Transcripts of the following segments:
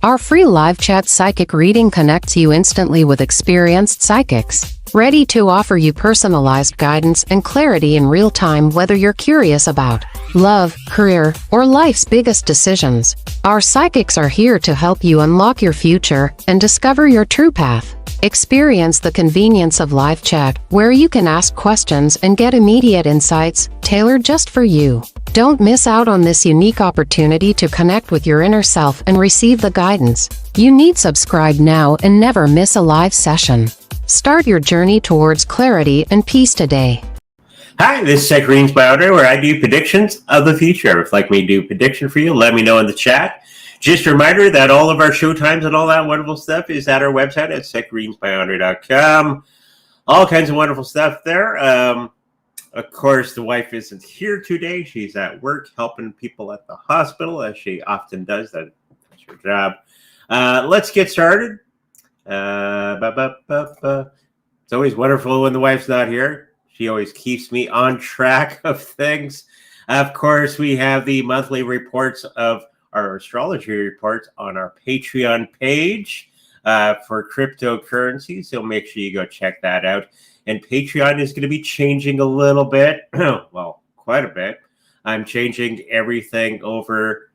Our free live chat psychic reading connects you instantly with experienced psychics, ready to offer you personalized guidance and clarity in real time, whether you're curious about love, career, or life's biggest decisions. Our psychics are here to help you unlock your future and discover your true path. Experience the convenience of live chat, where you can ask questions and get immediate insights, tailored just for you. Don't miss out on this unique opportunity to connect with your inner self and receive the guidance you need. Subscribe now and never miss a live session. Start your journey towards clarity and peace today. Hi, this is Sec Readings by Audrey, where I do predictions of the future. If you'd like me to do a prediction for you, let me know in the chat. Just a reminder that all of our show times and all that wonderful stuff is at our website at secreadingsbyaudrey.com. All kinds of wonderful stuff there. Of course, the wife isn't here today. She's at work helping people at the hospital, as she often does. That's her job. Let's get started. It's always wonderful when the wife's not here. She always keeps me on track of things. Of course, we have the monthly reports of our astrology reports on our Patreon page for cryptocurrency. So make sure you go check that out. And Patreon is going to be changing a little bit. Well, quite a bit. I'm changing everything over.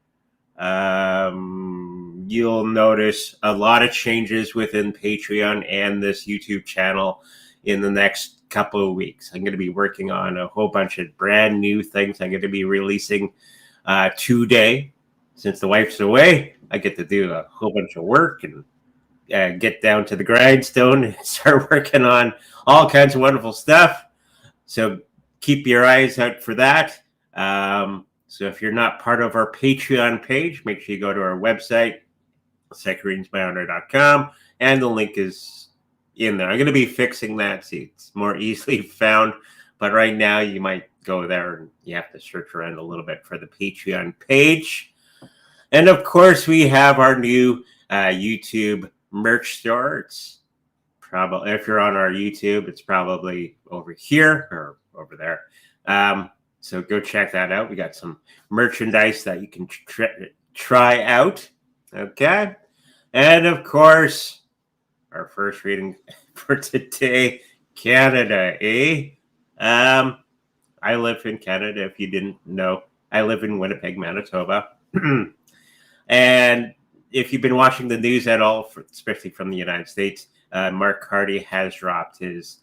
You'll notice a lot of changes within Patreon and this YouTube channel in the next couple of weeks. I'm going to be working on a whole bunch of brand new things I'm going to be releasing today. Since the wife's away, I get to do a whole bunch of work and get down to the grindstone and start working on all kinds of wonderful stuff. So keep your eyes out for that. So if you're not part of our Patreon page, make sure you go to our website, secreadingsbyaudrey.com, and the link is in there. I'm going to be fixing that so it's more easily found. But right now, you might go there and you have to search around a little bit for the Patreon page. And of course, we have our new YouTube merch store. It's probably, if you're on our YouTube, it's probably over here or over there. So go check that out. We got some merchandise that you can try out. Okay. And of course, our first reading for today, Canada, eh? I live in Canada, if you didn't know. I live in Winnipeg, Manitoba. And if you've been watching the news at all, especially from the United States, Mark Carney has dropped his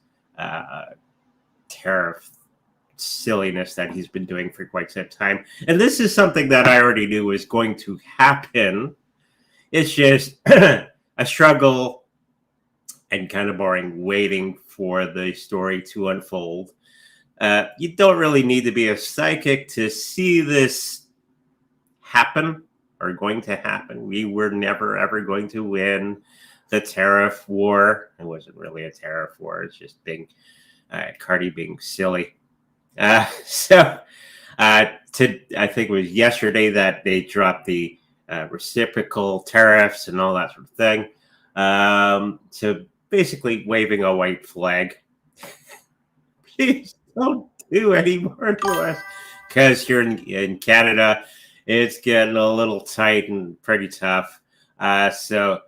tariff silliness that he's been doing for quite some time. And this is something that I already knew was going to happen. It's just a struggle and kind of boring waiting for the story to unfold. You don't really need to be a psychic to see this happen or going to happen. We were never, ever going to win the tariff war. It wasn't really a tariff war. It's just being Cardi being silly. I think it was yesterday that they dropped the reciprocal tariffs and all that sort of thing. So basically waving a white flag. Please don't do any more to us. Because here in Canada, it's getting a little tight and pretty tough. So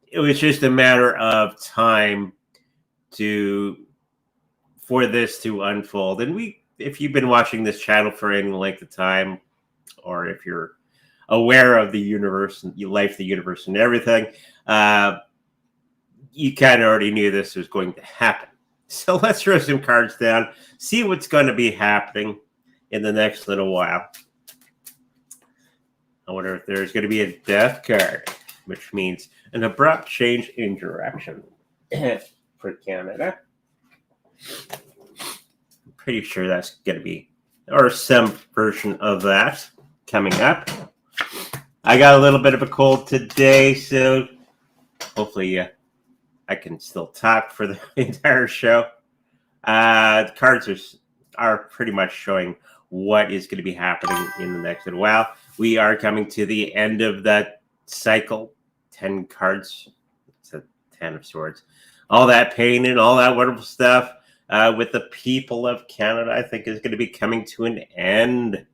it was just a matter of time for this to unfold. And if you've been watching this channel for any length of time, or if you're aware of the universe and life, the universe, and everything, you kind of already knew this was going to happen. So let's throw some cards down, see what's going to be happening in the next little while. I wonder if there's going to be a death card, which means an abrupt change in direction for Canada. I'm pretty sure that's going to be, or some version of that coming up. I got a little bit of a cold today, so hopefully I can still talk for the entire show. The cards are pretty much showing what is going to be happening in the next little while. We are coming to the end of that cycle. 10 cards. It's a 10 of swords. All that pain and all that wonderful stuff with the people of Canada, I think, is going to be coming to an end.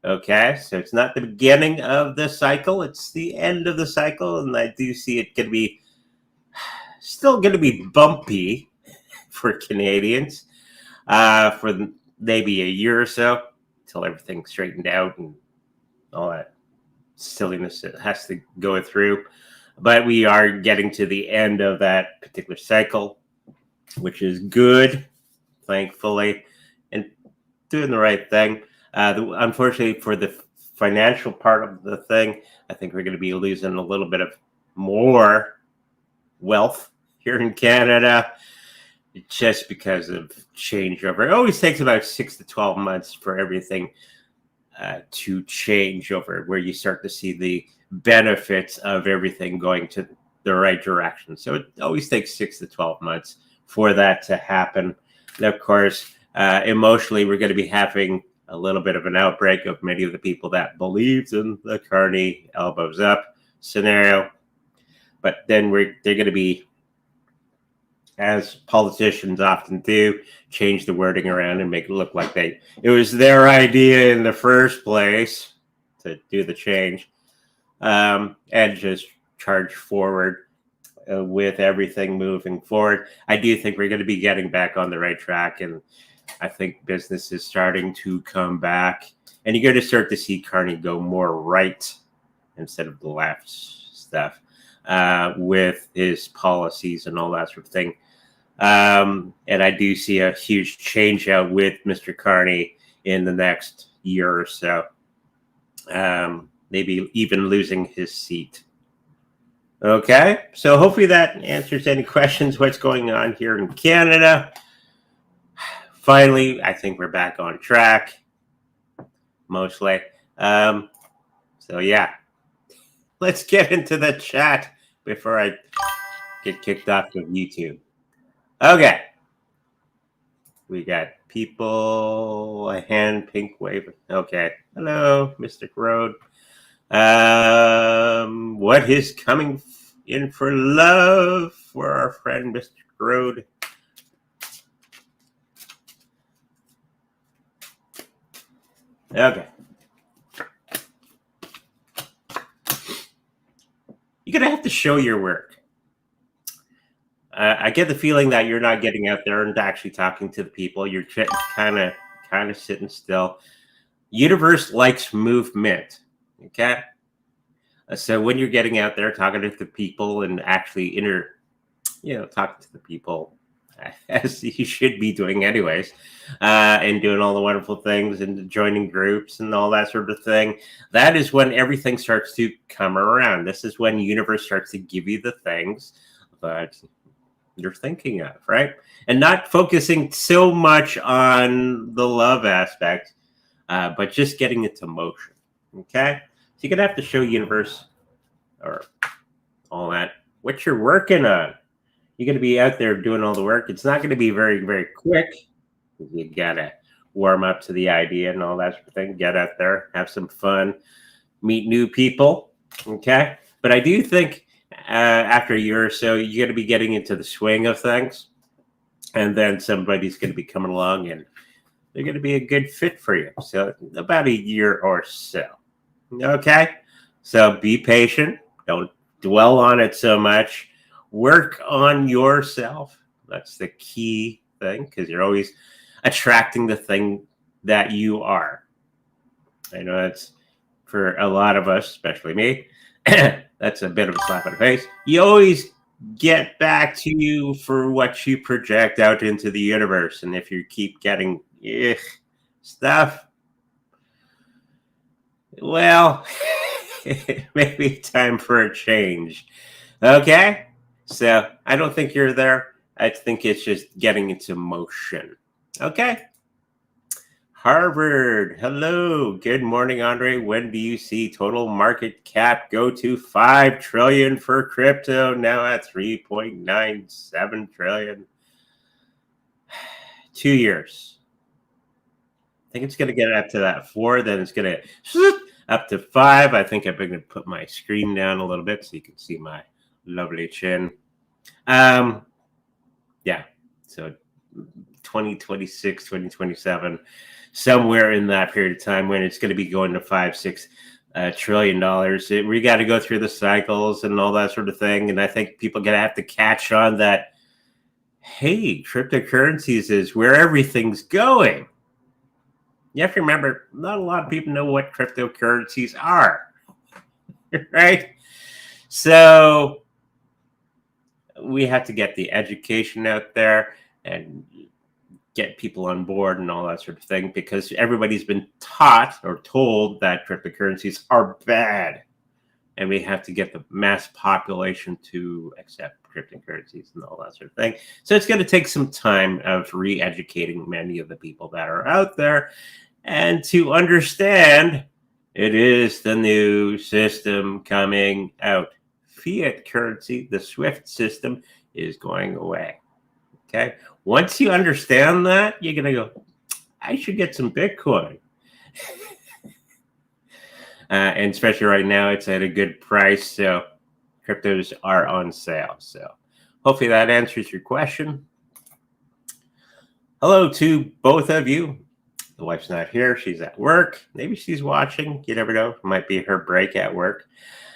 Okay, so it's not the beginning of the cycle, it's the end of the cycle, and I do see it going to be still going to be bumpy for Canadians for maybe a year or so until everything's straightened out and all that silliness that has to go through. But we are getting to the end of that particular cycle, which is good, thankfully, and doing the right thing. Unfortunately, for the financial part of the thing, I think we're going to be losing a little bit of more wealth here in Canada just because of changeover. It always takes about 6 to 12 months for everything to change over, where you start to see the benefits of everything going to the right direction. So it always takes 6 to 12 months for that to happen. And of course, emotionally, we're going to be having a little bit of an outbreak of many of the people that believed in the Carney elbows up scenario. But then they're going to be, as politicians often do, change the wording around and make it look like it was their idea in the first place to do the change, and just charge forward with everything moving forward. I do think we're going to be getting back on the right track, and I think business is starting to come back, and you're going to start to see Carney go more right instead of the left stuff with his policies and all that sort of thing. And I do see a huge change out with Mr. Carney in the next year or so. Maybe even losing his seat. Okay, so hopefully that answers any questions. What's going on here in Canada? Finally, I think we're back on track, mostly. So yeah, let's get into the chat before I get kicked off of YouTube. Okay. We got people, a hand, pink wave. Okay. Hello, Mystic Road. What is coming in for love for our friend Mystic Road? Okay. You're going to have to show your work. I get the feeling that you're not getting out there and actually talking to the people. You're kind of sitting still. Universe likes movement. Okay. So when you're getting out there talking to the people and actually talking to the people, as you should be doing anyways, and doing all the wonderful things and joining groups and all that sort of thing, that is when everything starts to come around. This is when the universe starts to give you the things that you're thinking of, right? And not focusing so much on the love aspect, but just getting it to motion. Okay, so you're gonna have to show universe or all that what you're working on. You're gonna be out there doing all the work. It's not gonna be very, very quick. You gotta warm up to the idea and all that sort of thing. Get out there, have some fun, meet new people. Okay, but I do think after a year or so, you're going to be getting into the swing of things, and then somebody's going to be coming along and they're going to be a good fit for you. So about a year or so. Okay, so be patient. Don't dwell on it so much. Work on yourself. That's the key thing, because you're always attracting the thing that you are. I know that's for a lot of us, especially me. That's a bit of a slap in the face. You always get back to you for what you project out into the universe. And if you keep getting stuff, well, maybe time for a change. Okay? So I don't think you're there. I think it's just getting into motion. Okay? Harvard, hello. Good morning, Andre. When do you see total market cap go to 5 trillion for crypto? Now at 3.97 trillion. 2 years. I think it's going to get up to that 4. Then it's going to up to 5. I think I'm going to put my screen down a little bit so you can see my lovely chin. Yeah. So 2026, 2027, somewhere in that period of time when it's going to be going to $5-6 trillion. We got to go through the cycles and all that sort of thing. And I think people are going to have to catch on that, hey, cryptocurrencies is where everything's going. You have to remember, not a lot of people know what cryptocurrencies are, right? So we have to get the education out there and get people on board and all that sort of thing, because everybody's been taught or told that cryptocurrencies are bad. And we have to get the mass population to accept cryptocurrencies and all that sort of thing. So it's going to take some time of re-educating many of the people that are out there and to understand it is the new system coming out. Fiat currency, the SWIFT system, is going away. Okay. Once you understand that, you're going to go, I should get some Bitcoin. And especially right now, it's at a good price. So cryptos are on sale. So hopefully that answers your question. Hello to both of you. The wife's not here. She's at work. Maybe she's watching. You never know. It might be her break at work.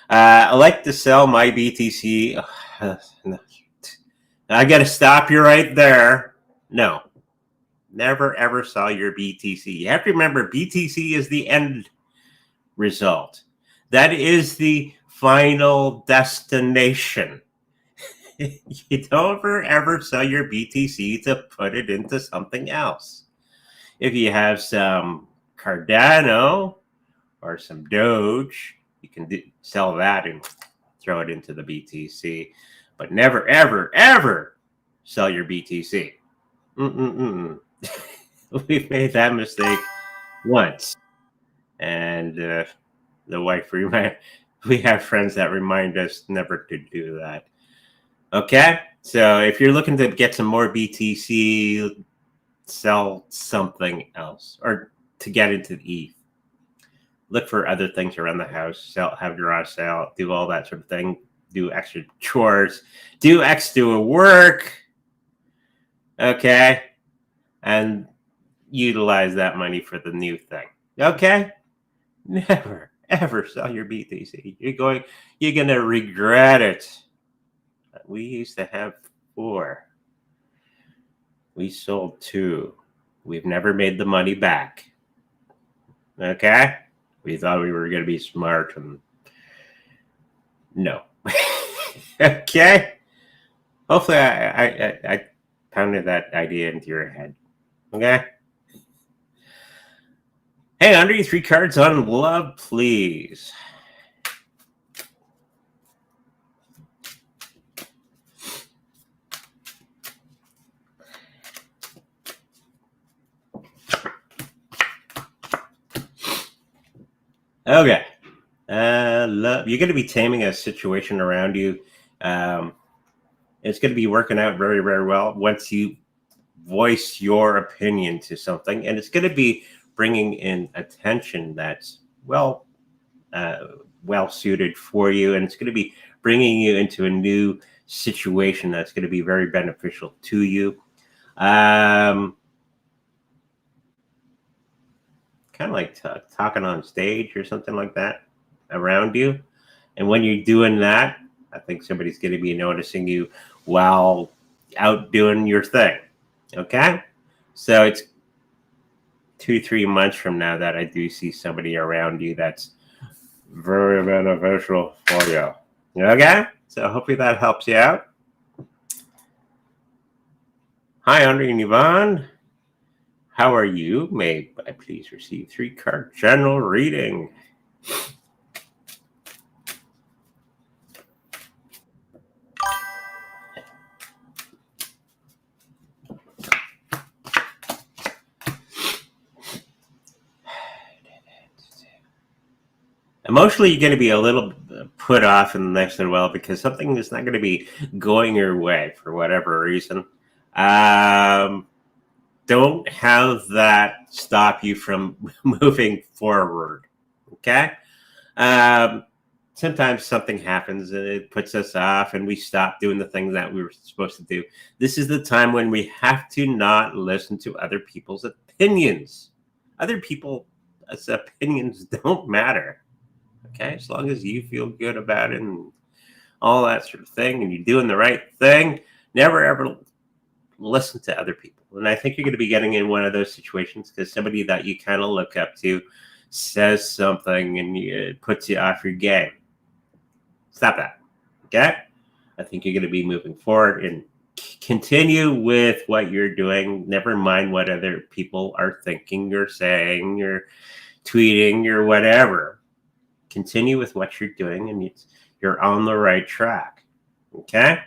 I like to sell my BTC. I got to stop you right there. No. Never, ever sell your BTC. You have to remember, BTC is the end result. That is the final destination. You don't ever sell your BTC to put it into something else. If you have some Cardano or some Doge, you can sell that and throw it into the BTC. But never, ever, ever sell your BTC. We've made that mistake once. And the wife, we have friends that remind us never to do that. Okay? So if you're looking to get some more BTC, sell something else, or to get into the ETH. Look for other things around the house. Sell, have garage sale, do all that sort of thing. Do extra chores. Do extra work. Okay? And utilize that money for the new thing. Okay? Never, ever sell your BTC. You're going to regret it. We used to have 4. We sold 2. We've never made the money back. Okay? We thought we were going to be smart, and no. Okay? Hopefully I pounded that idea into your head. Okay? Hey, Andre, 3 cards on love, please. Okay. Love. You're going to be taming a situation around you. It's going to be working out very, very well once you voice your opinion to something. And it's going to be bringing in attention that's well suited for you. And it's going to be bringing you into a new situation that's going to be very beneficial to you. Kind of like talking on stage or something like that around you. And when you're doing that, I think somebody's going to be noticing you while out doing your thing. Okay? So it's 2-3 months from now that I do see somebody around you that's very beneficial for you. Okay? So hopefully that helps you out. Hi, Andre and Yvonne. How are you? May I please receive 3-card general reading? Emotionally, you're going to be a little put off in the next little while because something is not going to be going your way for whatever reason. Don't have that stop you from moving forward. Okay? sometimes something happens and it puts us off and we stop doing the things that we were supposed to do. This is the time when we have to not listen to other people's opinions. Other people's opinions don't matter. Okay, as long as you feel good about it and all that sort of thing, and you're doing the right thing, never ever listen to other people. And I think you're going to be getting in one of those situations because somebody that you kind of look up to says something and it puts you off your game. Stop that. Okay? I think you're going to be moving forward and continue with what you're doing. Never mind what other people are thinking or saying or tweeting or whatever. Continue with what you're doing and you're on the right track. Okay?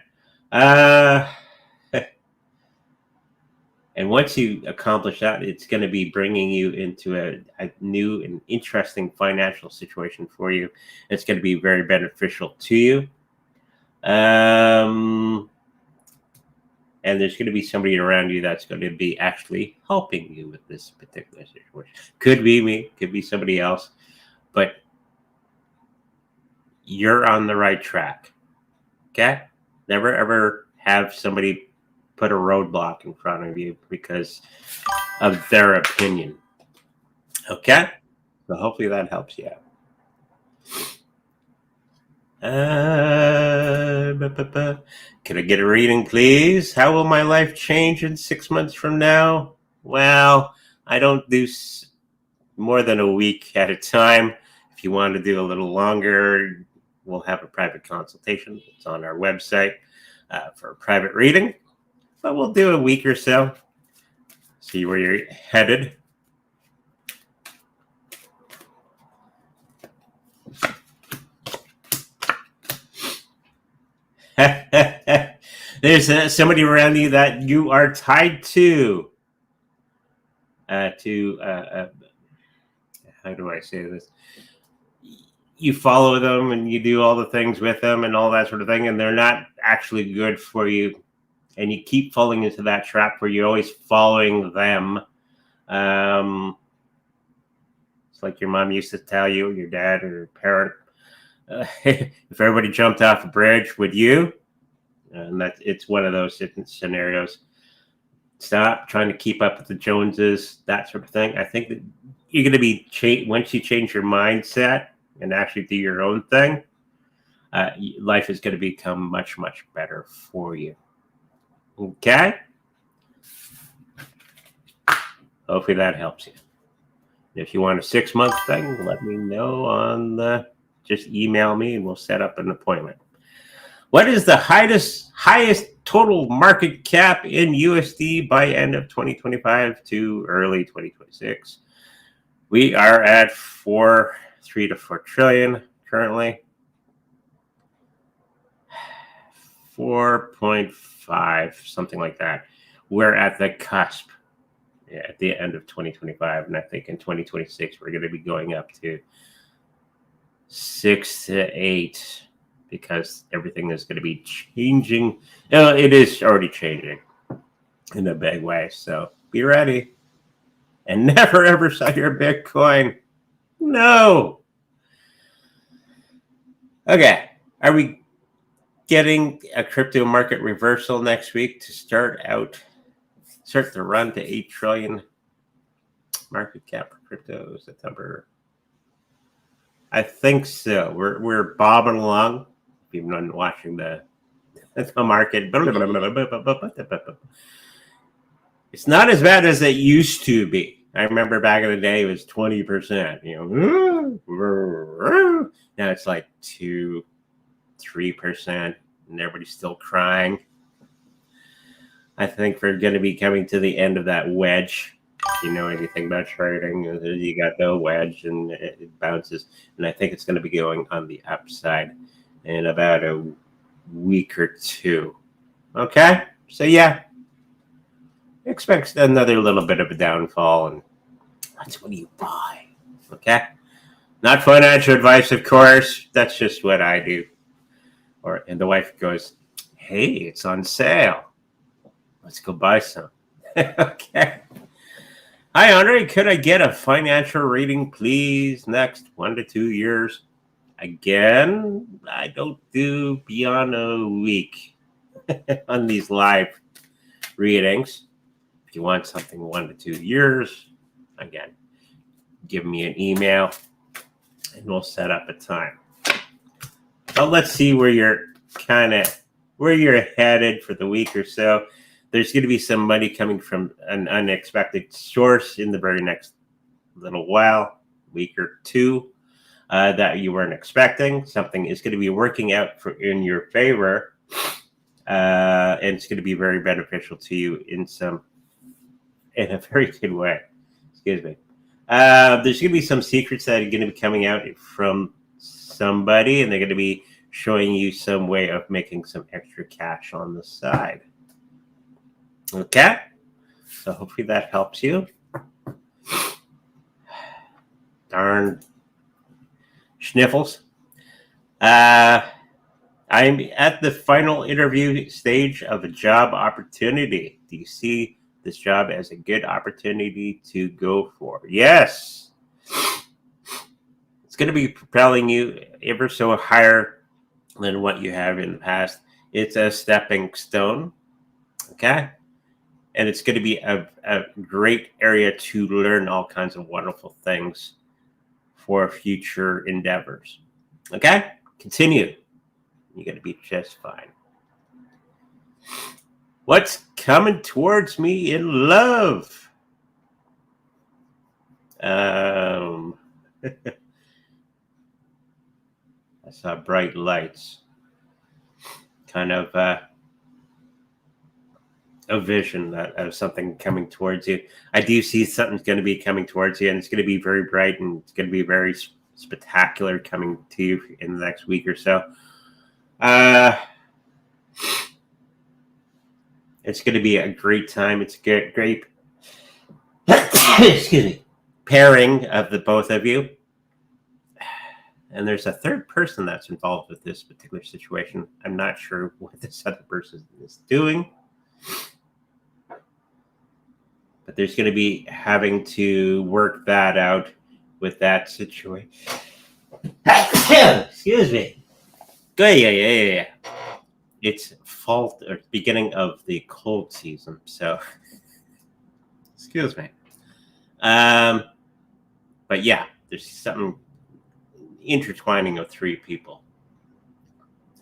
And once you accomplish that, it's going to be bringing you into a new and interesting financial situation for you. It's going to be very beneficial to you. And there's going to be somebody around you that's going to be actually helping you with this particular situation. Could be me, could be somebody else, but you're on the right track. Okay? Never ever have somebody put a roadblock in front of you because of their opinion. Okay? So hopefully that helps you out. Can I get a reading, please? How will my life change in 6 months from now? Well, I don't do more than a week at a time. If you want to do a little longer, we'll have a private consultation. It's on our website for a private reading. But we'll do a week or so. See where you're headed. There's somebody around you that you are tied to. How do I say this? You follow them and you do all the things with them and all that sort of thing, and they're not actually good for you. And you keep falling into that trap where you're always following them. It's like your mom used to tell you, your dad or your parent, if everybody jumped off a bridge, would you? And it's one of those scenarios. Stop trying to keep up with the Joneses, that sort of thing. I think that you're going to be, once you change your mindset and actually do your own thing, life is going to become much, much better for you. Okay? Hopefully that helps you. If you want a 6-month thing, let me know just email me and we'll set up an appointment. What is the highest total market cap in USD by end of 2025 to early 2026? We are at 3 to 4 trillion currently. 4.5, something like that. We're at the cusp at the end of 2025, and I think in 2026 we're going to be going up to 6 to 8 because everything is going to be changing. It is already changing in a big way, so be ready. And never ever sell your Bitcoin. No. Okay, are we getting a crypto market reversal next week to start the run to 8 trillion market cap for crypto September? I think so. We're bobbing along. If you've been watching the market, it's not as bad as it used to be. I remember back in the day it was 20%. Now it's like 2-3%, and everybody's still crying. I think we're going to be coming to the end of that wedge. If you know anything about trading, you got the wedge and it bounces. And I think it's going to be going on the upside in about a week or two. Okay? So, yeah. Expect another little bit of a downfall. And that's when you buy. Okay? Not financial advice, of course. That's just what I do. And the wife goes, hey, it's on sale. Let's go buy some. Okay. Hi, Andre. Could I get a financial reading, please? Next 1 to 2 years. Again, I don't do beyond a week on these live readings. If you want something 1 to 2 years, again, give me an email and we'll set up a time. So let's see where you're headed for the week or so. There's going to be some money coming from an unexpected source in the very next little while, week or two, that you weren't expecting. Something is going to be working out in your favor, and it's going to be very beneficial to you in a very good way. Excuse me. There's going to be some secrets that are going to be coming out from somebody, and they're going to be showing you some way of making some extra cash on the side. Okay? So hopefully that helps you. Darn sniffles. I'm at the final interview stage of a job opportunity. Do you see this job as a good opportunity to go for? Yes. It's going to be propelling you ever so higher than what you have in the past. It's a stepping stone. Okay? And it's going to be a great area to learn all kinds of wonderful things for future endeavors. Okay? Continue. You're going to be just fine. What's coming towards me in love? I saw bright lights. Kind of a vision of something coming towards you. I do see something's going to be coming towards you, and it's going to be very bright, and it's going to be very spectacular coming to you in the next week or so. It's going to be a great time. It's a great excuse me, pairing of the both of you. And there's a third person that's involved with this particular situation. I'm not sure what this other person is doing. But there's going to be having to work that out with that situation. Excuse me. Yeah. It's fall or beginning of the cold season, so excuse me. But yeah, there's something intertwining of three people,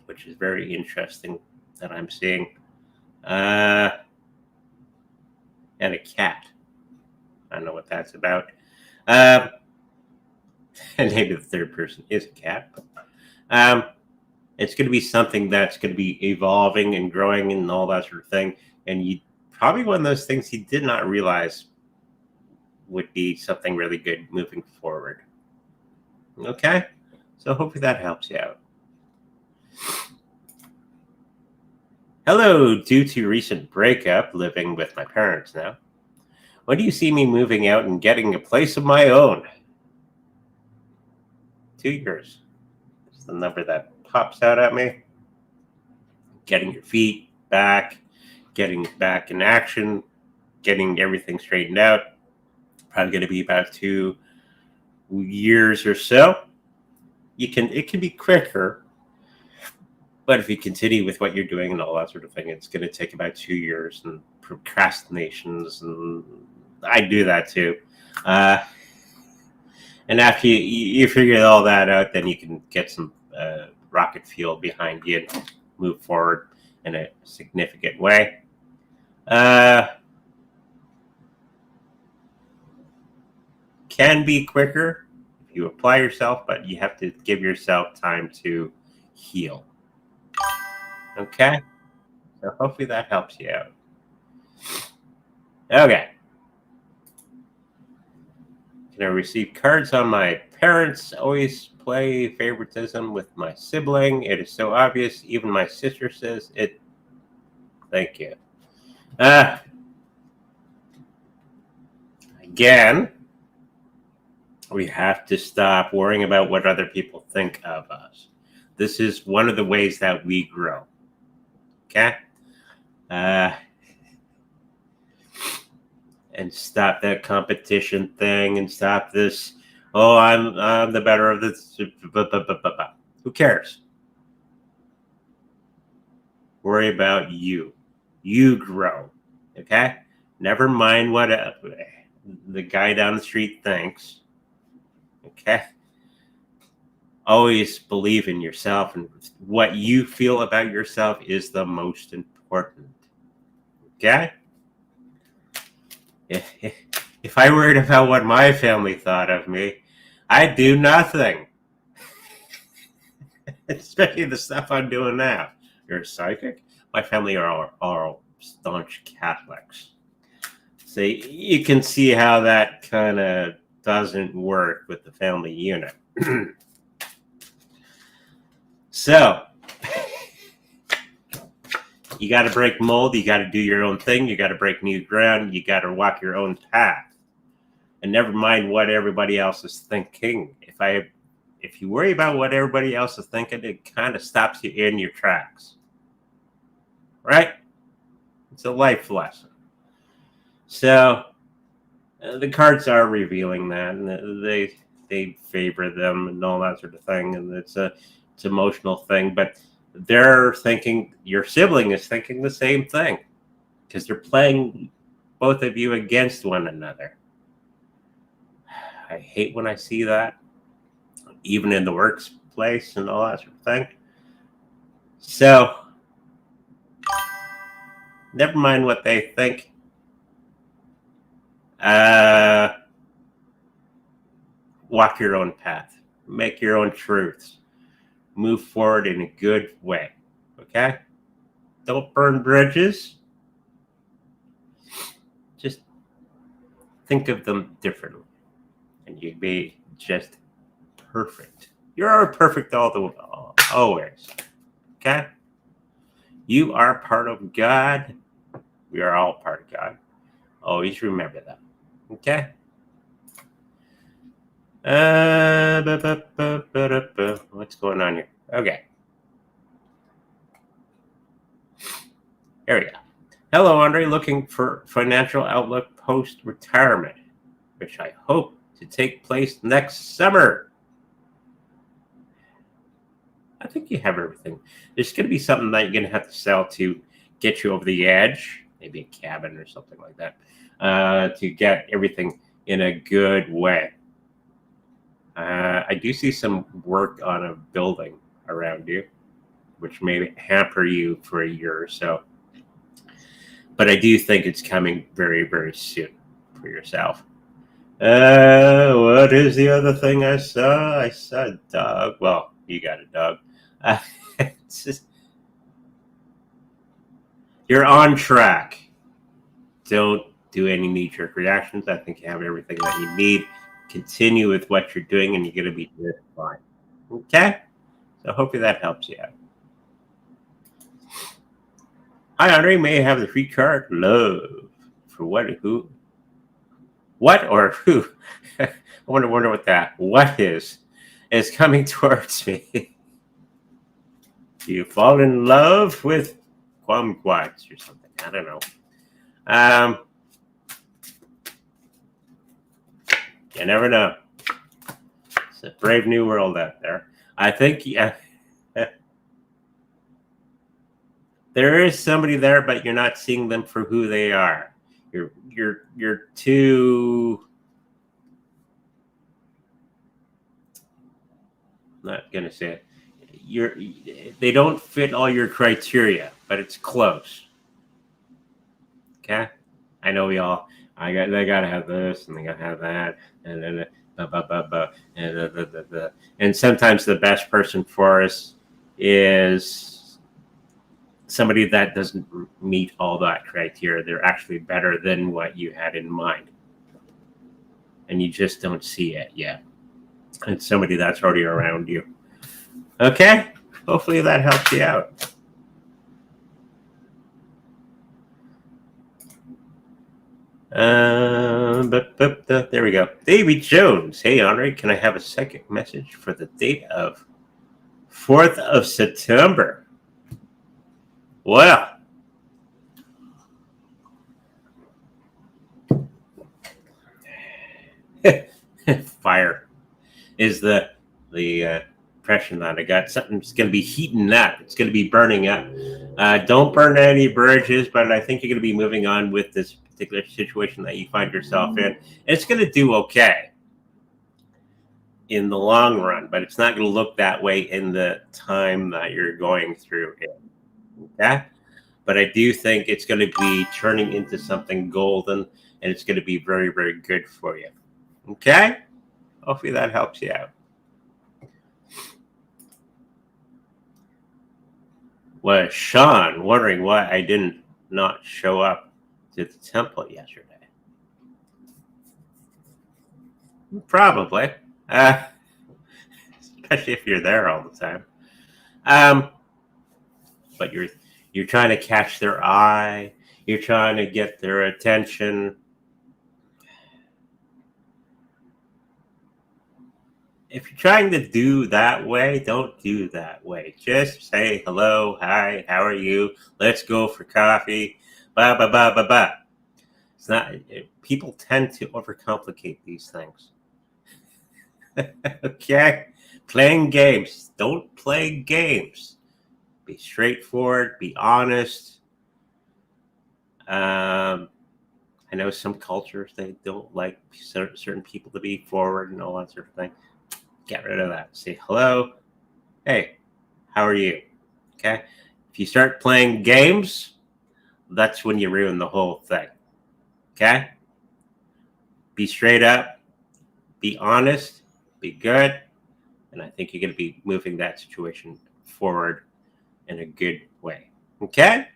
which is very interesting that I'm seeing. And a cat. I don't know what that's about. And maybe the third person is a cat. But, it's going to be something that's going to be evolving and growing and all that sort of thing. And you probably one of those things you did not realize would be something really good moving forward. Okay? So hopefully that helps you out. Hello, due to recent breakup, living with my parents now. When do you see me moving out and getting a place of my own? 2 years. That's the number that pops out at me. Getting your feet back, getting back in action, getting everything straightened out. Probably going to be about 2 years or so. It can be quicker, but if you continue with what you're doing and all that sort of thing, it's going to take about 2 years and procrastinations, and I do that too. And after you figure all that out, then you can get some rocket fuel behind you and move forward in a significant way. Can be quicker if you apply yourself, but you have to give yourself time to heal. Okay? So hopefully that helps you out. Okay. Can I receive cards on my parents? Always play favoritism with my sibling. It is so obvious. Even my sister says it. Thank you. Again, we have to stop worrying about what other people think of us. This is one of the ways that we grow. Okay? And stop that competition thing and stop this Oh, I'm the better of this. Who cares? Worry about you. You grow. Okay? Never mind what the guy down the street thinks. Okay? Always believe in yourself, and what you feel about yourself is the most important. Okay? If I worried about what my family thought of me, I'd do nothing. Especially the stuff I'm doing now. You're a psychic? My family are all staunch Catholics. So you can see how that kind of doesn't work with the family unit. So you got to break mold. You got to do your own thing. You got to break new ground. You got to walk your own path. And never mind what everybody else is thinking. If you worry about what everybody else is thinking, it kind of stops you in your tracks. Right? It's a life lesson. So the cards are revealing that, and they favor them and all that sort of thing, and it's an emotional thing. But they're thinking, your sibling is thinking the same thing, because they're playing both of you against one another. I hate when I see that, even in the workplace and all that sort of thing. So never mind what they think. Walk your own path. Make your own truths. Move forward in a good way. Okay? Don't burn bridges. Just think of them differently. And you'd be just perfect. You're perfect always. Okay? You are part of God. We are all part of God. Always remember that. Okay? What's going on here? Okay. There we go. Hello, Andre. Looking for financial outlook post-retirement, which I hope to take place next summer. I think you have everything. There's going to be something that you're going to have to sell to get you over the edge, maybe a cabin or something like that, to get everything in a good way. I do see some work on a building around you, which may hamper you for a year or so. But I do think it's coming very, very soon for yourself. What is the other thing I saw? I saw a dog. Well, you got a dog. It's just, you're on track. Don't do any knee-jerk reactions. I think you have everything that you need. Continue with what you're doing, and you're going to be just fine. Okay? So hopefully that helps you out. Hi, Andre. May I have the free card? Love. For what? Who? What or who? I wonder what that what is coming towards me. Do you fall in love with kumquats or something? I don't know. You never know. It's a brave new world out there. I think there is somebody there, but you're not seeing them for who they are. You're too. Not gonna say it. They don't fit all your criteria, but it's close. Okay, I know they gotta have this and they gotta have that, and then and sometimes the best person for us is somebody that doesn't meet all that criteria. They're actually better than what you had in mind, and you just don't see it yet. It's somebody that's already around you. Okay? Hopefully that helps you out. There we go. Davy Jones. Hey, Andre, can I have a second message for the date of 4th of September? Well, fire. is the impression that I got. Something's going to be heating up. It's going to be burning up. Don't burn any bridges, but I think you're going to be moving on with this particular situation that you find yourself in. And it's going to do okay in the long run, but it's not going to look that way in the time that you're going through it. Okay? But I do think it's going to be turning into something golden, and it's going to be very, very good for you. Okay? Hopefully that helps you out. Was Sean wondering why I didn't not show up to the temple yesterday? Probably. Especially if you're there all the time. But you're trying to catch their eye. You're trying to get their attention. If you're trying to do that way, don't do that way. Just say hello, hi, how are you? Let's go for coffee. Ba ba ba ba ba. It's not. People tend to overcomplicate these things. Okay, playing games. Don't play games. Be straightforward. Be honest. I know some cultures, they don't like certain people to be forward and all that sort of thing. Get rid of that. Say hello. Hey, how are you? Okay. If you start playing games, that's when you ruin the whole thing. Okay. Be straight up. Be honest. Be good. And I think you're going to be moving that situation forward in a good way. Okay.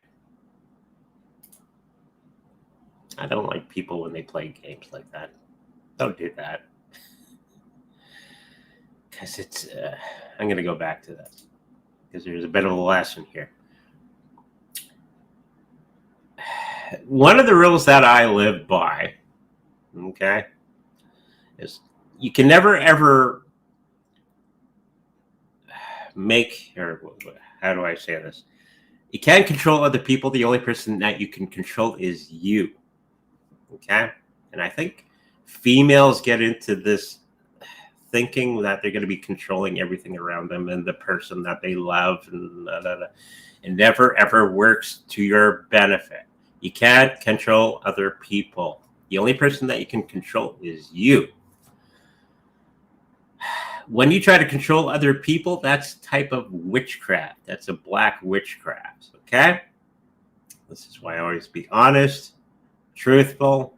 I don't like people when they play games like that. Don't do that. Because it's, I'm going to go back to this because there's a bit of a lesson here. One of the rules that I live by, okay, is you can never ever make, or how do I say this? You can't control other people. The only person that you can control is you. Okay. And I think females get into this thinking that they're going to be controlling everything around them and the person that they love, and it never ever works to your benefit. You can't control other people. The only person that you can control is you. When you try to control other people, that's a type of witchcraft. That's a black witchcraft. Okay. This is why I always be honest, truthful,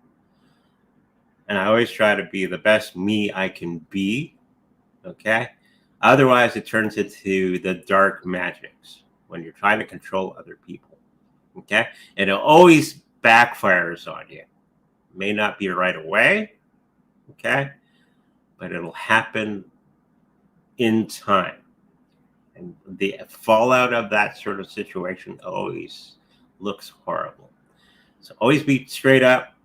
and I always try to be the best me I can be, okay? Otherwise, it turns into the dark magics when you're trying to control other people, okay? And it always backfires on you. It may not be right away, okay? But it'll happen in time. And the fallout of that sort of situation always looks horrible. So always be straight up.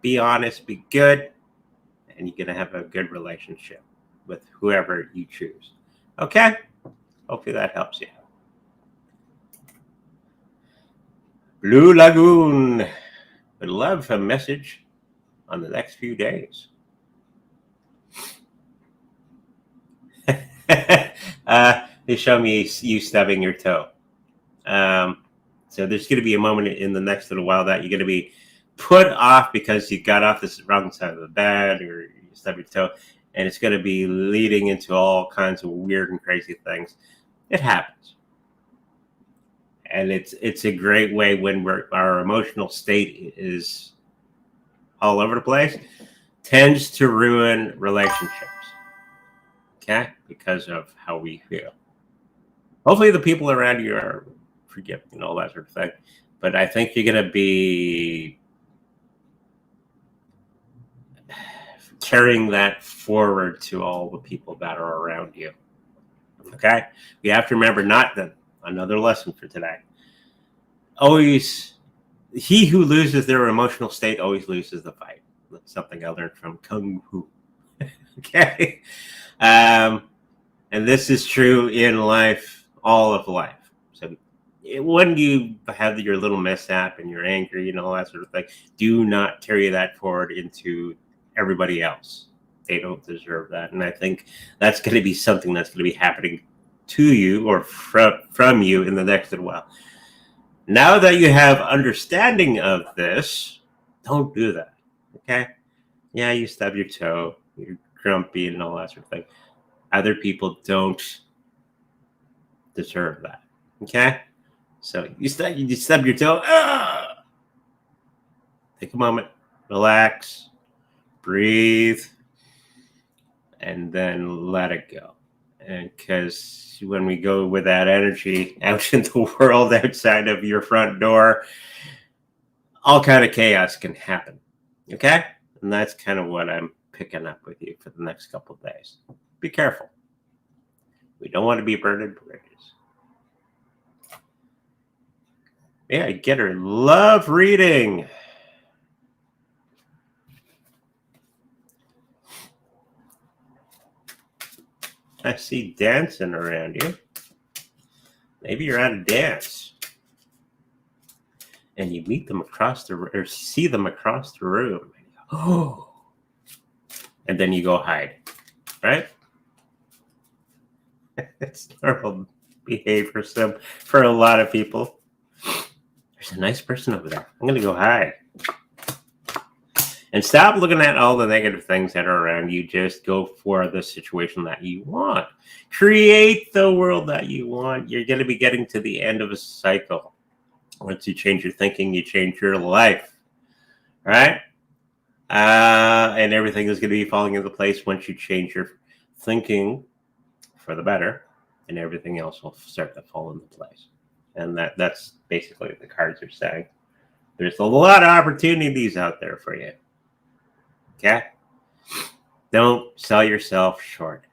Be honest, be good, and you're going to have a good relationship with whoever you choose. Okay? Hopefully that helps you. Blue Lagoon would love a message on the next few days. They show me you stubbing your toe. So there's going to be a moment in the next little while that you're going to be put off because you got off this wrong side of the bed or you stubbed your toe, and it's going to be leading into all kinds of weird and crazy things. It happens. And it's a great way when our emotional state is all over the place, tends to ruin relationships, okay, because of how we feel. Hopefully the people around you are forgiving and all that sort of thing. But I think you're going to be carrying that forward to all the people that are around you. Okay? We have to remember another lesson for today. Always, he who loses their emotional state always loses the fight. That's something I learned from Kung Fu. Okay? And this is true in life, all of life. So when you have your little mishap and you're angry and all that sort of thing, do not carry that forward into everybody else. They don't deserve that. And I think that's going to be something that's going to be happening to you or from you in the next little while. Now that you have understanding of this, don't do that. Okay? Yeah, you stub your toe, you're grumpy and all that sort of thing. Other people don't deserve that. Okay? So you stub your toe. Take a moment, relax, breathe, and then let it go. And because when we go with that energy out in the world outside of your front door, all kind of chaos can happen. Okay? And that's kind of what I'm picking up with you for the next couple of days. Be careful. We don't want to be burning bridges. Yeah, get her. Love reading. I see dancing around you. Maybe you're at a dance. And you meet them or see them across the room. Oh. And then you go hide. Right? It's normal behavior for a lot of people. There's a nice person over there. I'm going to go hide. And stop looking at all the negative things that are around you. Just go for the situation that you want. Create the world that you want. You're going to be getting to the end of a cycle. Once you change your thinking, you change your life. Right? And everything is going to be falling into place once you change your thinking for the better. And everything else will start to fall into place. And that's basically what the cards are saying. There's a lot of opportunities out there for you. Okay? Don't sell yourself short.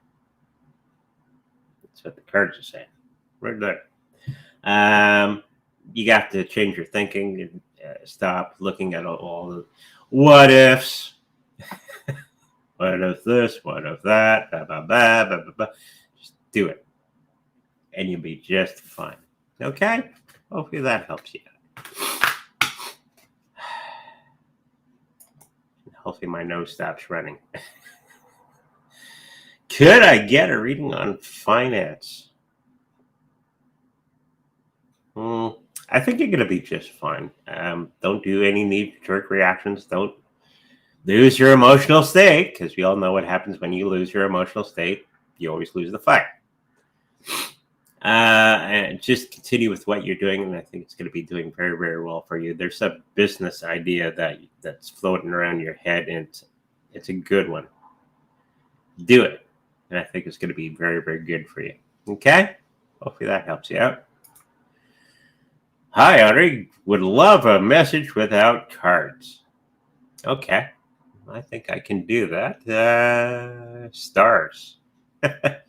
That's what the cards are saying. Right there. You got to change your thinking and stop looking at all the what ifs. What if this? What if that? Blah, blah, blah, blah, blah, blah. Just do it. And you'll be just fine. Okay? Hopefully that helps you out. Hopefully my nose stops running. Could I get a reading on finance? I think you're going to be just fine. Don't do any knee-jerk reactions. Don't lose your emotional state, because we all know what happens when you lose your emotional state. You always lose the fight. And just continue with what you're doing, and I think it's going to be doing very, very well for you. There's a business idea that's floating around your head, and it's a good one. Do it, and I think it's going to be very, very good for you. Okay? Hopefully that helps you out. Hi, Audrey. Would love a message without cards. Okay. I think I can do that. Stars. The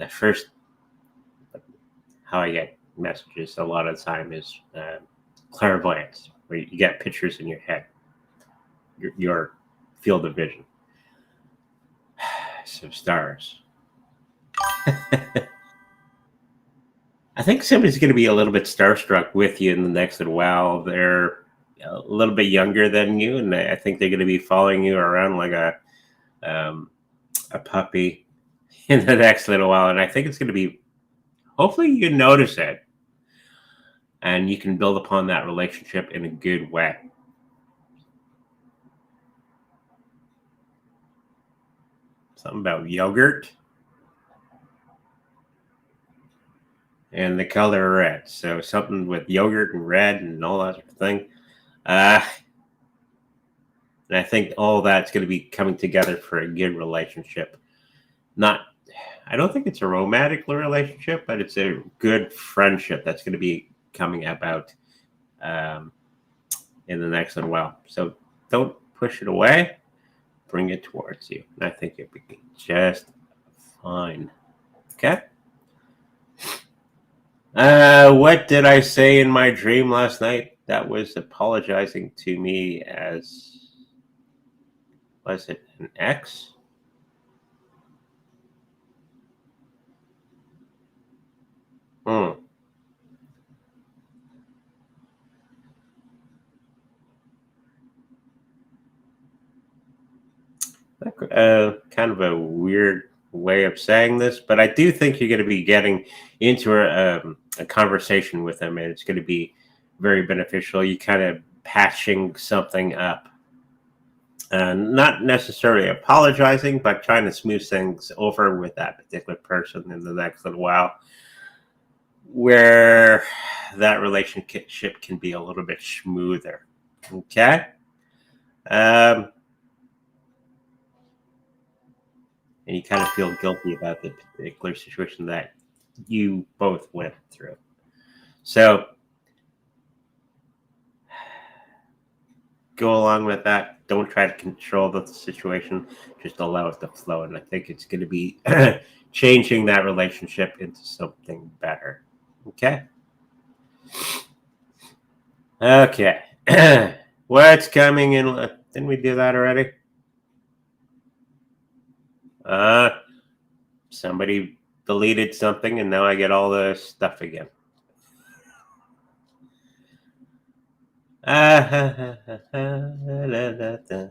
first, how I get messages a lot of the time is clairvoyance, where you get pictures in your head, your field of vision. So stars. I think somebody's going to be a little bit starstruck with you in the next little while. They're a little bit younger than you, and I think they're going to be following you around like a puppy in the next little while. And I think it's going to be, hopefully you notice it, and you can build upon that relationship in a good way. Something about yogurt. And the color red. So something with yogurt and red and all that sort of thing. And I think all that's going to be coming together for a good relationship. I don't think it's a romantic relationship, but it's a good friendship that's going to be coming about in the next little while. So don't push it away. Bring it towards you. And I think it'll be just fine. Okay? What did I say in my dream last night? That was apologizing to me as, was it an ex? That kind of a weird way of saying this, but I do think you're going to be getting into a conversation with them, and it's going to be very beneficial. You kind of patching something up. Not necessarily apologizing, but trying to smooth things over with that particular person in the next little while, where that relationship can be a little bit smoother. Okay? And you kind of feel guilty about the particular situation that you both went through. So go along with that. Don't try to control the situation. Just allow it to flow. And I think it's going to be changing that relationship into something better. Okay? Okay. What's coming in? Didn't we do that already? Somebody deleted something, and now I get all the stuff again.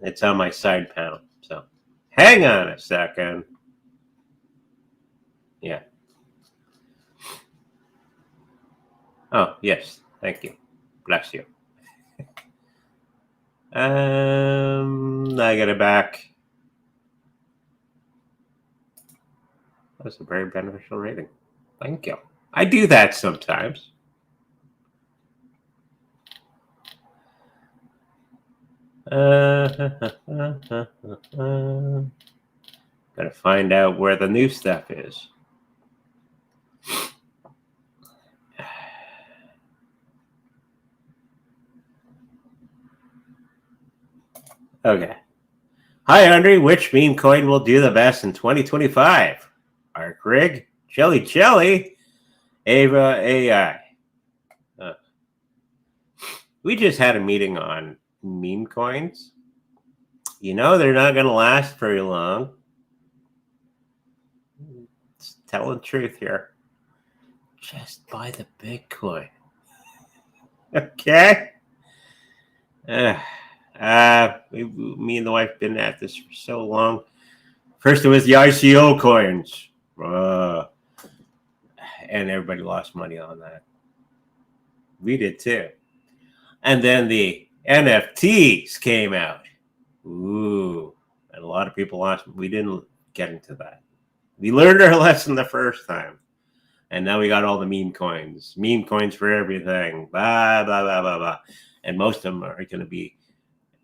It's on my side panel, so hang on a second. Yeah. Oh, yes. Thank you. Bless you. I got it back. That was a very beneficial rating. Thank you. I do that sometimes. Gotta find out where the new stuff is. Okay. Hi, Andre. Which meme coin will do the best in 2025? Arc Rig, Jelly, Ava AI. We just had a meeting on meme coins. You know they're not going to last very long. It's telling the truth here. Just buy the Bitcoin. Okay? Me and the wife been at this for so long. First it was the ICO coins. And everybody lost money on that. We did too. And then the NFTs came out. Ooh. And a lot of people lost. We didn't get into that. We learned our lesson the first time. And now we got all the meme coins. Meme coins for everything. Blah, blah, blah, blah, blah. And most of them are going to be,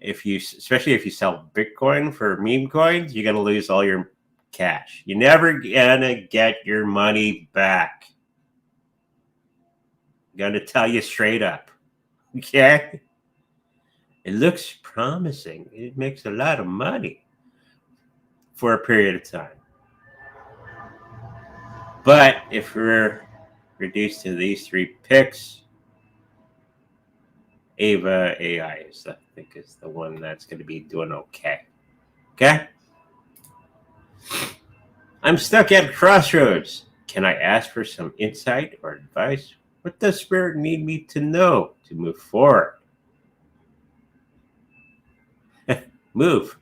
especially if you sell Bitcoin for meme coins, you're going to lose all your cash. You're never going to get your money back. I'm going to tell you straight up. Okay? It looks promising. It makes a lot of money for a period of time. But if we're reduced to these three picks, Ava AI is the one that's going to be doing okay. Okay? I'm stuck at crossroads. Can I ask for some insight or advice? What does Spirit need me to know to move forward? Move.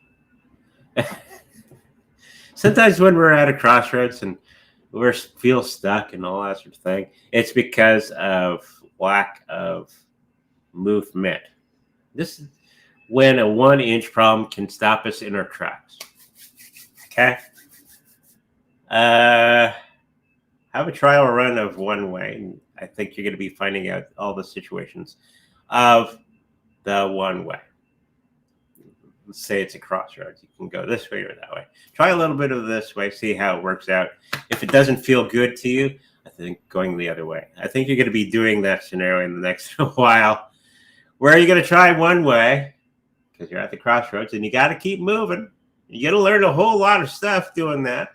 Sometimes when we're at a crossroads and we feel stuck and all that sort of thing, it's because of lack of movement. This is when a 1-inch problem can stop us in our tracks. Okay? Have a trial run of one way, and I think you're going to be finding out all the situations of the one way. Let's say it's a crossroads. You can go this way or that way. Try a little bit of this way, see how it works out. If it doesn't feel good to you, I think going the other way. I think you're going to be doing that scenario in the next while, where you're going to try one way because you're at the crossroads and you got to keep moving. You got to learn a whole lot of stuff doing that.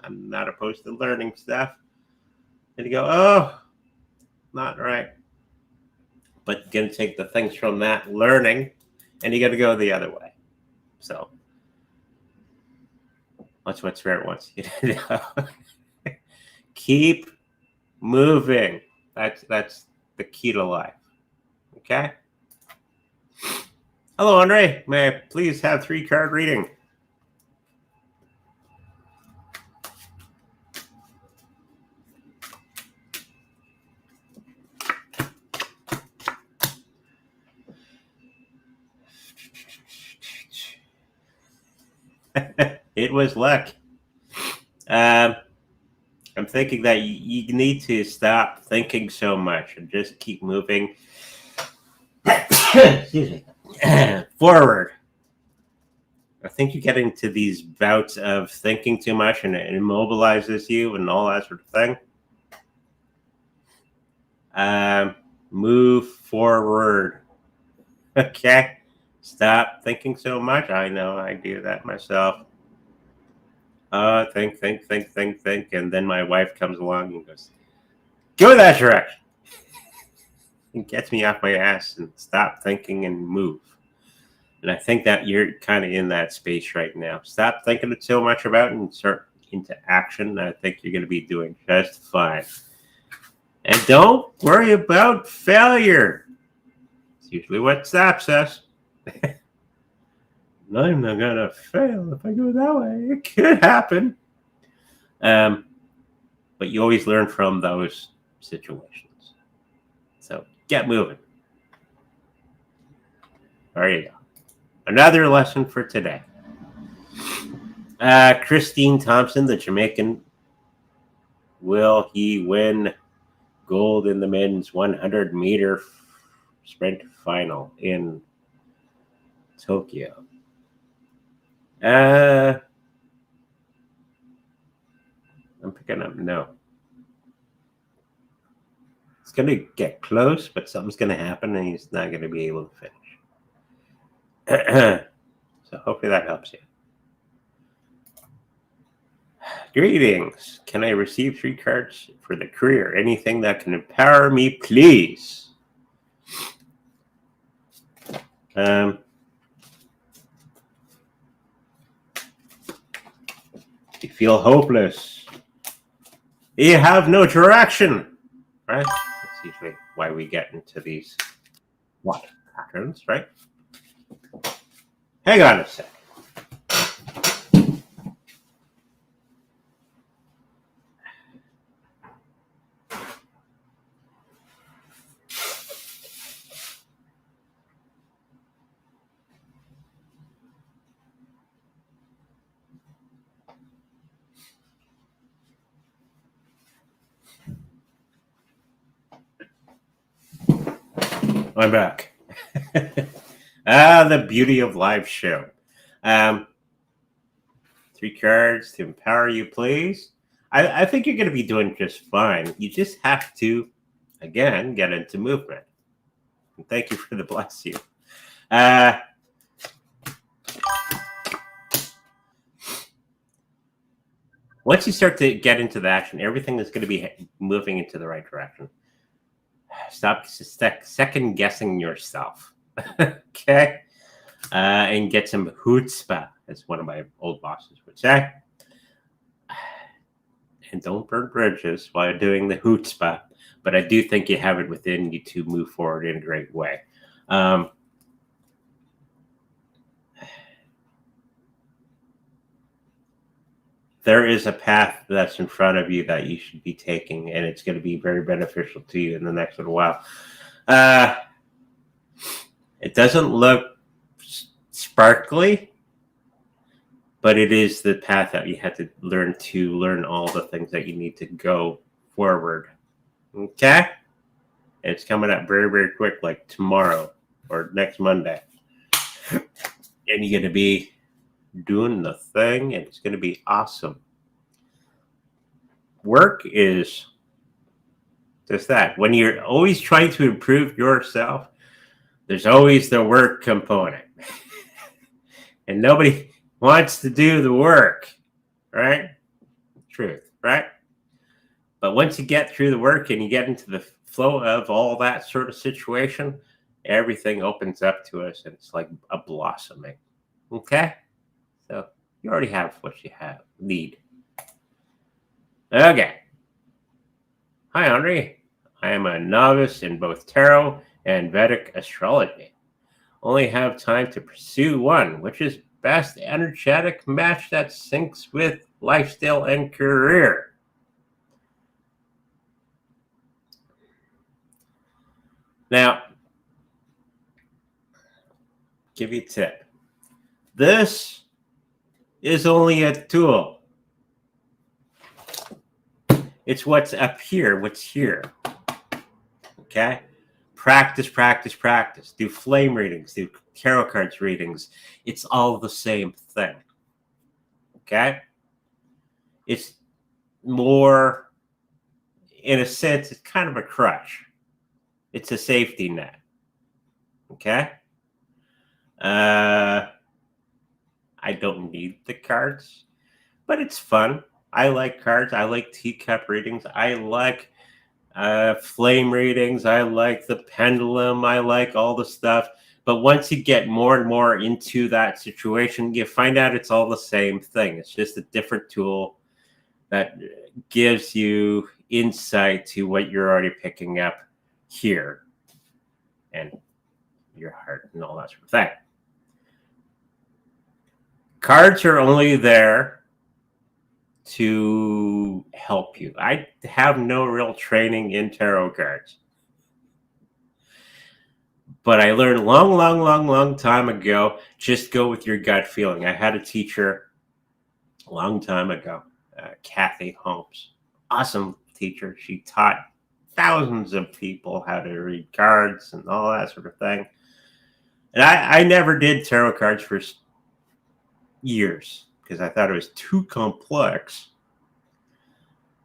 I'm not opposed to learning stuff. And you go, oh, not right. But you're going to take the things from that learning and you got to go the other way. So that's what Spirit wants you to know. Keep moving. That's the key to life. Okay? Hello, Andre. May I please have 3-card reading? It was luck. I'm thinking that you need to stop thinking so much and just keep moving excuse me, forward. I think you get into these bouts of thinking too much and it immobilizes you and all that sort of thing. Move forward. Okay? Stop thinking so much. I know I do that myself. Think. And then my wife comes along and goes, go that direction. And gets me off my ass and stop thinking and move. And I think that you're kind of in that space right now. Stop thinking so much about it and start into action. I think you're going to be doing just fine. And don't worry about failure. It's usually what stops us. I'm not going to fail if I go that way. It could happen. But you always learn from those situations. So get moving. There you go. Another lesson for today. Christine Thompson, the Jamaican, will he win gold in the men's 100-meter sprint final in Tokyo? I'm picking up no. It's going to get close, but something's going to happen and he's not going to be able to finish. So hopefully that helps you. Greetings. Can I receive 3 cards for the career? Anything that can empower me, please. You feel hopeless. You have no direction, right? That's usually why we get into these patterns, right? Hang on a sec. I'm back. The beauty of live show. 3 cards to empower you, please. I think you're going to be doing just fine. You just have to, again, get into movement. And thank you for the bless you. Once you start to get into the action, everything is going to be moving into the right direction. Stop second guessing yourself. Okay? And get some chutzpah, as one of my old bosses would say. And don't burn bridges while doing the chutzpah. But I do think you have it within you to move forward in a great way. There is a path that's in front of you that you should be taking, and it's going to be very beneficial to you in the next little while. It doesn't look sparkly, but it is the path that you have to learn all the things that you need to go forward. Okay? It's coming up very, very quick, like tomorrow or next Monday. And you're going to be doing the thing, and it's going to be awesome. Work is just that. When you're always trying to improve yourself, there's always the work component. And nobody wants to do the work, right? Truth, right? But once you get through the work and you get into the flow of all that sort of situation, everything opens up to us, and it's like a blossoming. Okay? So you already have what you need. Okay. Hi, Henri. I am a novice in both tarot and Vedic astrology. Only have time to pursue one, which is best energetic match that syncs with lifestyle and career. Now, give you a tip. This is only a tool. It's what's up here, what's here. Okay? Practice, practice, practice. Do flame readings, do tarot cards readings. It's all the same thing. Okay? It's more, in a sense, it's kind of a crutch. It's a safety net. Okay? I don't need the cards, but it's fun. I like cards. I like teacup readings. I like flame readings. I like the pendulum. I like all the stuff. But once you get more and more into that situation, you find out it's all the same thing. It's just a different tool that gives you insight to what you're already picking up here and your heart and all that sort of thing. Cards are only there to help you. I have no real training in tarot cards, but I learned long time ago, just go with your gut feeling. I had a teacher a long time ago, Kathy Holmes, awesome teacher. She taught thousands of people how to read cards and all that sort of thing. And I never did tarot cards for years because I thought it was too complex.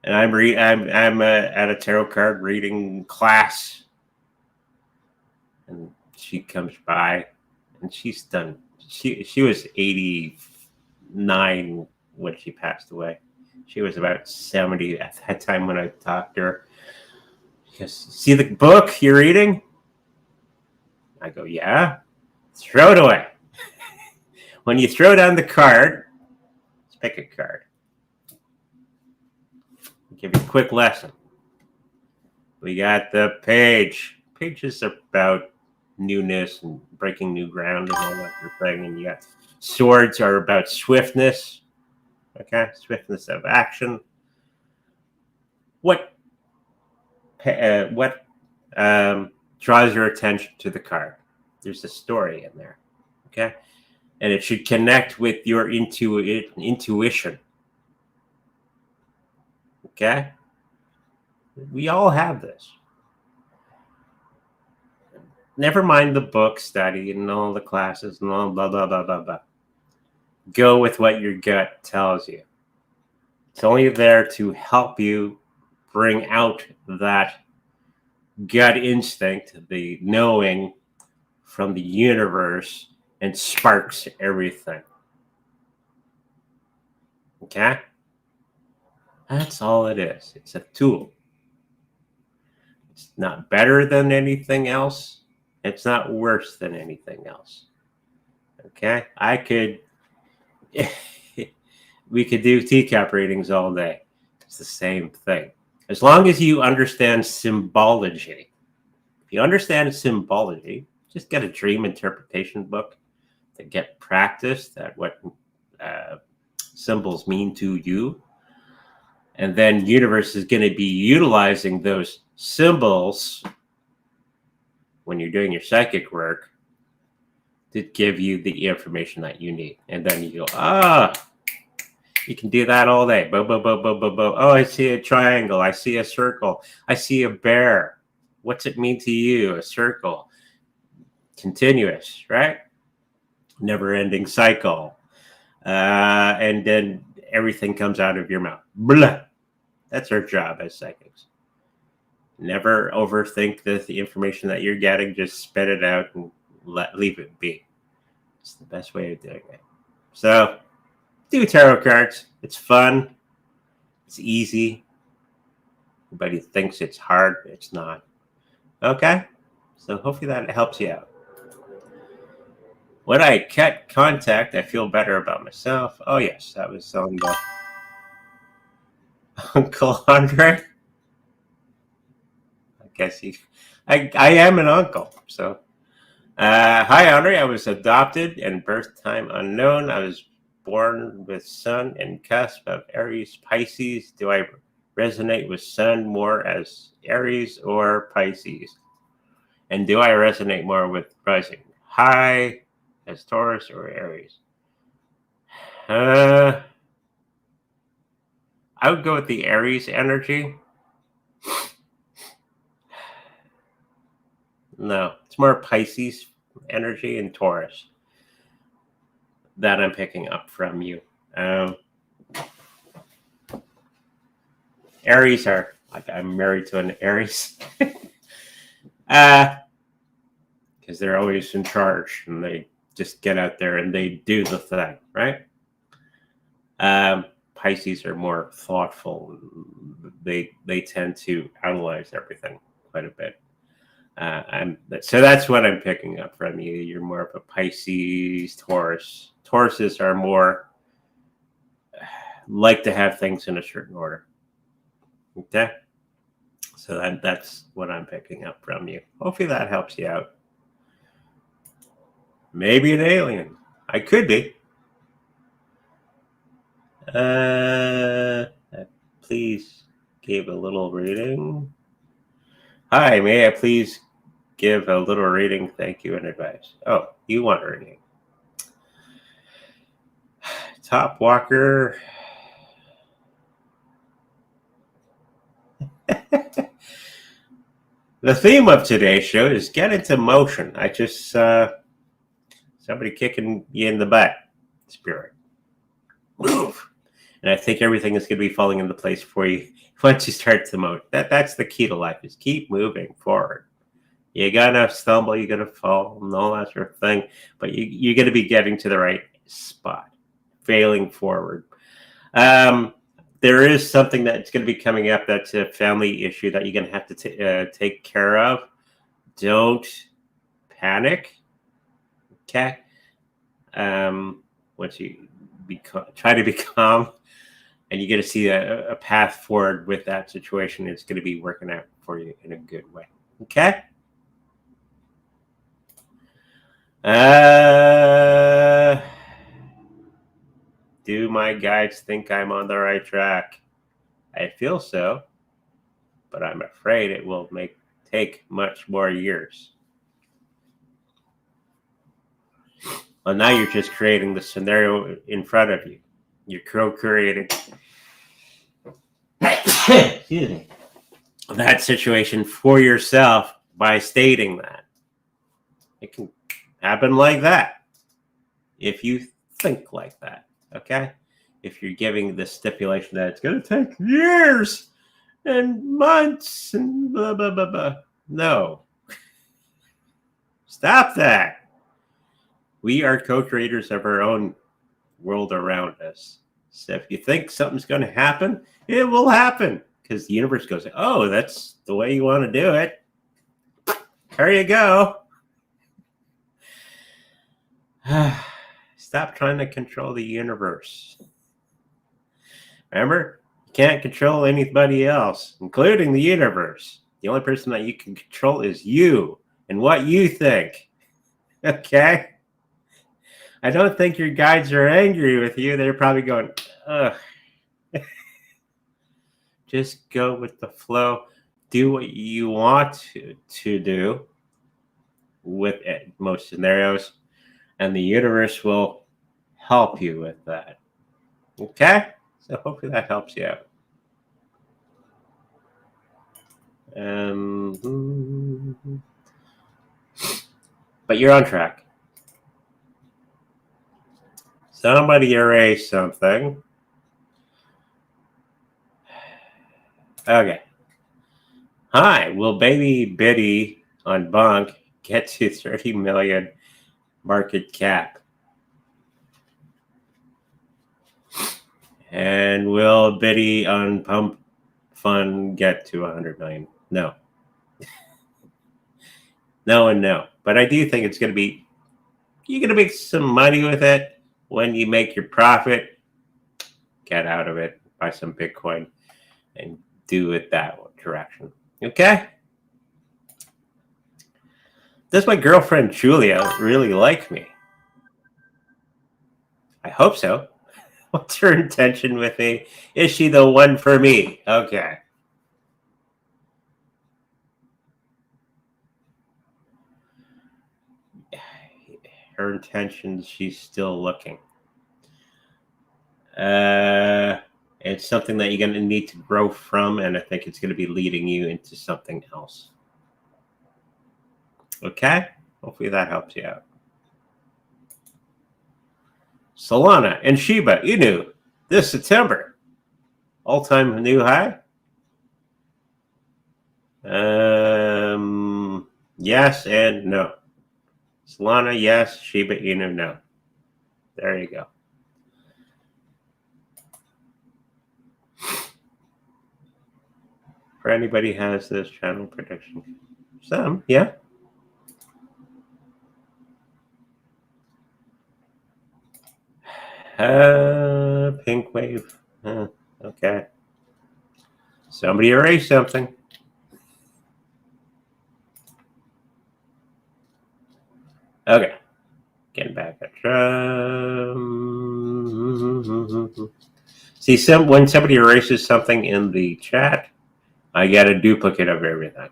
And I'm at a tarot card reading class, and she comes by, and she's done. She was 89 when she passed away. She was about 70 at that time when I talked to her. She goes, "See the book you're reading?" I go, "Yeah." Throw it away. When you throw down the card, let's pick a card. I'll give you a quick lesson. We got the page. Pages are about newness and breaking new ground and all that sort of thing. And you got swords are about swiftness. Okay, swiftness of action. What draws your attention to the card? There's a story in there. Okay, and it should connect with your intuition. Okay, we all have this. Never mind the book study and all the classes and all blah blah blah blah blah. Go with what your gut tells you. It's only there to help you bring out that gut instinct, the knowing from the universe, and sparks everything. Okay? That's all it is. It's a tool. It's not better than anything else. It's not worse than anything else. Okay? We could do teacup readings all day. It's the same thing. As long as you understand symbology. If you understand symbology, just get a dream interpretation book to get practiced at what symbols mean to you. And then universe is going to be utilizing those symbols when you're doing your psychic work to give you the information that you need. And then you go, you can do that all day. Bo, bo, bo, bo, bo, bo. Oh, I see a triangle. I see a circle. I see a bear. What's it mean to you? A circle. Continuous, right? Never-ending cycle. And then everything comes out of your mouth. Blah. That's our job as psychics. Never overthink the information that you're getting. Just spit it out and leave it be. It's the best way of doing it. So, do tarot cards. It's fun. It's easy. Everybody thinks it's hard. It's not. Okay? So hopefully that helps you out. When I cut contact, I feel better about myself. Oh, yes. That was on the Uncle Andre. I guess I am an uncle. So, hi, Andre. I was adopted and birth time unknown. I was born with sun and cusp of Aries Pisces. Do I resonate with sun more as Aries or Pisces? And do I resonate more with rising high as Taurus or Aries? I would go with the Aries energy. No, it's more Pisces energy and Taurus that I'm picking up from you. Aries are like I'm married to an Aries. Because they're always in charge and they just get out there and they do the thing, right? Pisces are more thoughtful. They tend to analyze everything quite a bit. So that's what I'm picking up from you. You're more of a Pisces, Taurus. Tauruses are more like to have things in a certain order. Okay, so that's what I'm picking up from you. Hopefully that helps you out. Maybe an alien. I could be. Please give a little reading. Hi, may I please give a little reading? Thank you and advice. Oh, you want a reading? Top Walker. The theme of today's show is get into motion. I just somebody kicking you in the butt, spirit. Move. And I think everything is going to be falling into place for you once you start to move. That's the key to life, is keep moving forward. You're going to stumble, you're going to fall, and all that sort of thing, but you're going to be getting to the right spot, failing forward. There is something that's going to be coming up that's a family issue that you're going to have to take care of. Don't panic, okay? Once you try to be calm, and you're going to see a path forward with that situation. It's going to be working out for you in a good way, okay? Do my guides think I'm on the right track? I feel so, but I'm afraid it will take much more years. Well, now you're just creating the scenario in front of you. You're co-creating that situation for yourself by stating that. It can happen like that if you think like that, okay? If you're giving the stipulation that it's going to take years and months and blah, blah, blah, blah. No. Stop that. We are co-creators of our own world around us. So if you think something's going to happen, it will happen, because the universe goes, oh, that's the way you want to do it. There you go. Stop trying to control the universe. Remember, you can't control anybody else, including the universe. The only person that you can control is you and what you think. Okay? I don't think your guides are angry with you. They're probably going, ugh. Just go with the flow. Do what you want to do with most scenarios, and the universe will help you with that. Okay? So hopefully that helps you out. But you're on track. Somebody erase something. Okay. Hi, will baby Biddy on Bunk get to 30 million market cap? And will Biddy on Pump Fund get to 100 million? No. No and no. But I do think it's going to be, you're going to make some money with it. When you make your profit, get out of it, buy some Bitcoin, and do it that direction. Okay? Does my girlfriend Julia really like me? I hope so. What's her intention with me? Is she the one for me? Okay. Her intentions, she's still looking. It's something that you're going to need to grow from, and I think it's going to be leading you into something else. Okay? Hopefully that helps you out. Solana and Shiba Inu this September. All-time new high. Yes and no. Solana, yes. Shiba Inu, no. There you go. For anybody has this channel prediction. Some, yeah. Pink wave. Okay. Somebody erase something. Okay. Getting back at See, when somebody erases something in the chat, I get a duplicate of everything.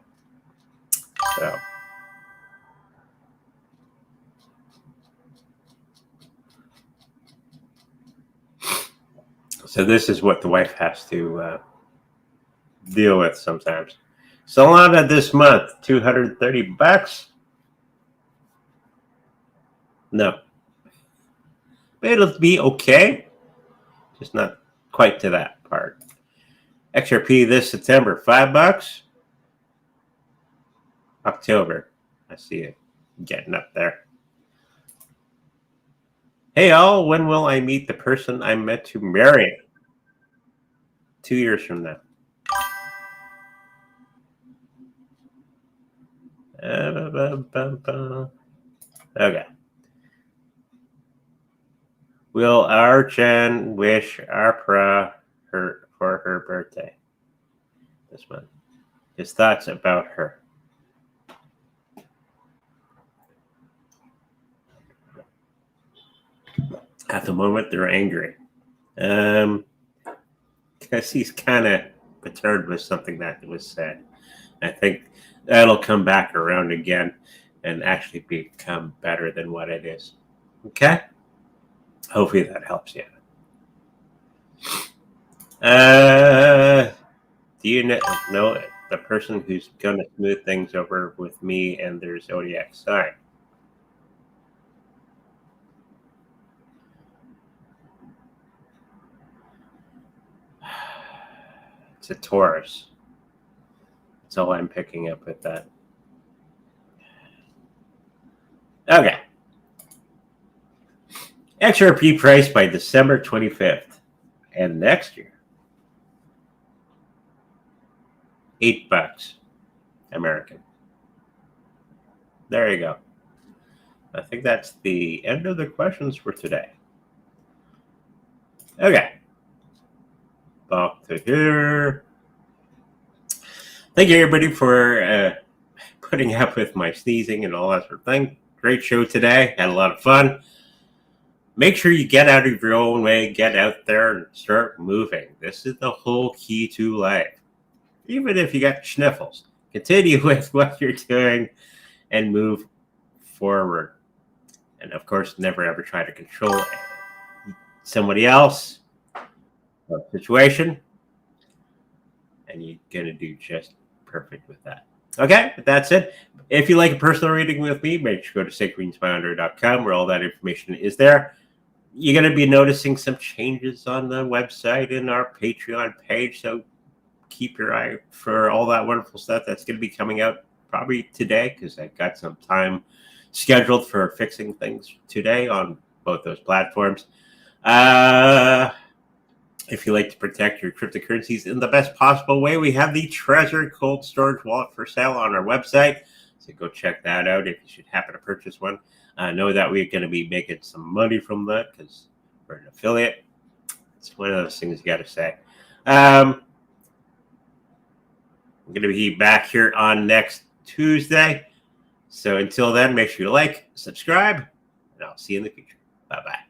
So this is what the wife has to deal with sometimes. Solana this month, $230. No. But it'll be okay. Just not quite to that part. XRP this September, $5. October. I see it getting up there. Hey all, when will I meet the person I'm meant to marry? 2 years from now. Okay. Will our Chen wish Arpra for her birthday this month? His thoughts about her. At the moment, they're angry. Because he's kind of perturbed with something that was said. I think that'll come back around again and actually become better than what it is. Okay? Hopefully that helps you. Do you know the person who's going to smooth things over with me and their Zodiac sign? It's a Taurus. That's all I'm picking up with that. Okay. XRP price by December 25th. And next year, $8 American. There you go. I think that's the end of the questions for today. Okay. Back to here. Thank you, everybody, for putting up with my sneezing and all that sort of thing. Great show today. Had a lot of fun. Make sure you get out of your own way, get out there and start moving. This is the whole key to life. Even if you got sniffles, continue with what you're doing and move forward. And of course, never ever try to control somebody else or situation. And you're going to do just perfect with that. Okay, that's it. If you like a personal reading with me, make sure to go to sacredreadingsbyunder.com where all that information is there. You're going to be noticing some changes on the website and our Patreon page, so keep your eye for all that wonderful stuff that's going to be coming out probably today, because I've got some time scheduled for fixing things today on both those platforms. If you like to protect your cryptocurrencies in the best possible way, we have the Treasure Cold Storage Wallet for sale on our website. So go check that out if you should happen to purchase one. Know that we're going to be making some money from that because we're an affiliate. It's one of those things you got to say. I'm going to be back here on next Tuesday. So until then, make sure you like, subscribe, and I'll see you in the future. Bye-bye.